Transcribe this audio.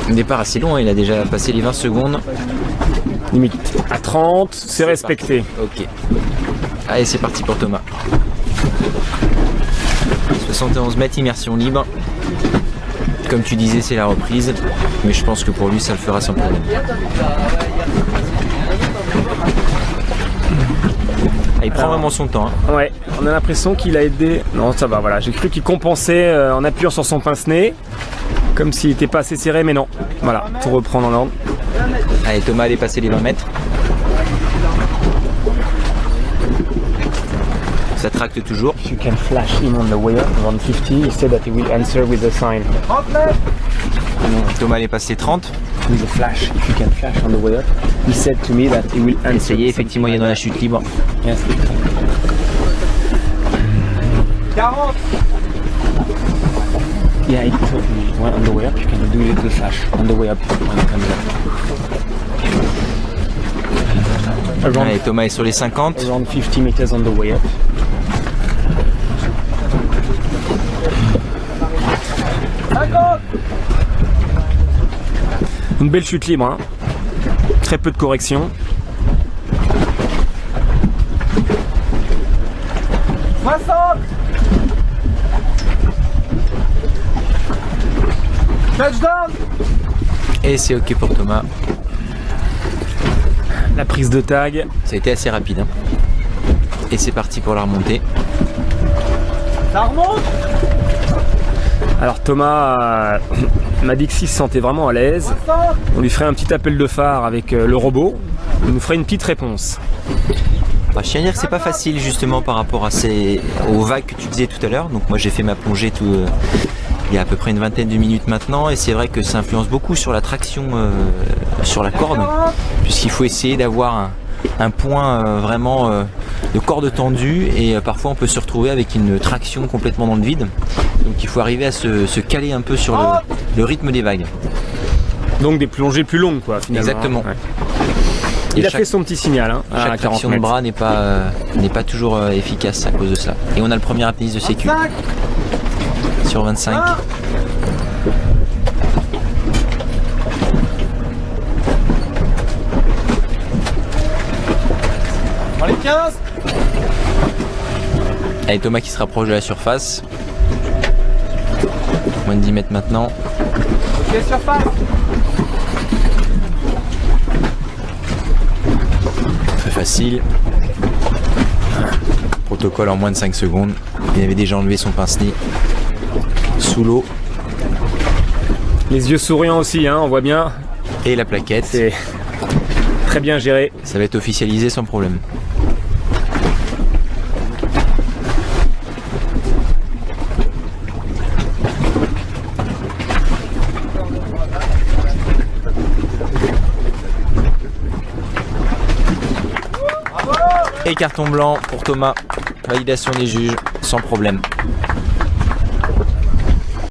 Un départ assez long, hein, il a déjà passé les 20 secondes. Limite à 30, c'est respecté. Ok. Allez, c'est parti pour Thomas. 71 mètres, immersion libre. Comme tu disais, c'est la reprise. Mais je pense que pour lui, ça le fera sans problème. Ah, il prend vraiment son temps. Hein. Ouais, on a l'impression qu'il a aidé. Non, ça va, voilà. J'ai cru qu'il compensait en appuyant sur son pince-nez. Comme s'il n'était pas assez serré, mais non. Voilà, tout reprend dans l'ordre. Allez, Thomas, allez passer les 20 mètres. Ça tracte toujours. You can flash him on the way up around 50. He said that he will answer with a sign. Thomas allait passer 30. With a flash, if you can flash on the way up. He said to me that he will answer. Et ça y est, effectivement, il est dans la chute libre. Yes. 40. Yeah, he told me when on the way up you can do a little flash on the way up when it comes up. Allez, Thomas est sur les 50. Around 50 meters on the way up. Une belle chute libre, hein. Très peu de correction. 60. Touchdown. Et c'est ok pour Thomas. La prise de tag. Ça a été assez rapide. Hein. Et c'est parti pour la remontée. Ça remonte. Alors Thomas m'a dit que s'il se sentait vraiment à l'aise, on lui ferait un petit appel de phare avec le robot. Il nous ferait une petite réponse. Bah, je tiens à dire que c'est pas facile justement par rapport aux vagues que tu disais tout à l'heure. Donc moi j'ai fait ma plongée il y a à peu près une vingtaine de minutes maintenant et c'est vrai que ça influence beaucoup sur la traction sur la corde puisqu'il faut essayer d'avoir un point vraiment de corde tendue et parfois on peut se retrouver avec une traction complètement dans le vide. Donc il faut arriver à se caler un peu sur le rythme des vagues. Donc des plongées plus longues quoi finalement. Exactement. Ouais. Il a fait son petit signal hein, à chaque 40 traction de mètres. bras n'est pas toujours efficace à cause de cela. Et on a le premier apnéiste de sécu. 25. Sur 25. Dans les 15. Allez, Thomas qui se rapproche de la surface. Moins de 10 mètres maintenant. Ok, surface. Très facile. Protocole en moins de 5 secondes. Il avait déjà enlevé son pince-nez sous l'eau. Les yeux souriants aussi, hein, on voit bien. Et la plaquette. C'est très bien géré. Ça va être officialisé sans problème. Et carton blanc pour Thomas. Validation des juges sans problème.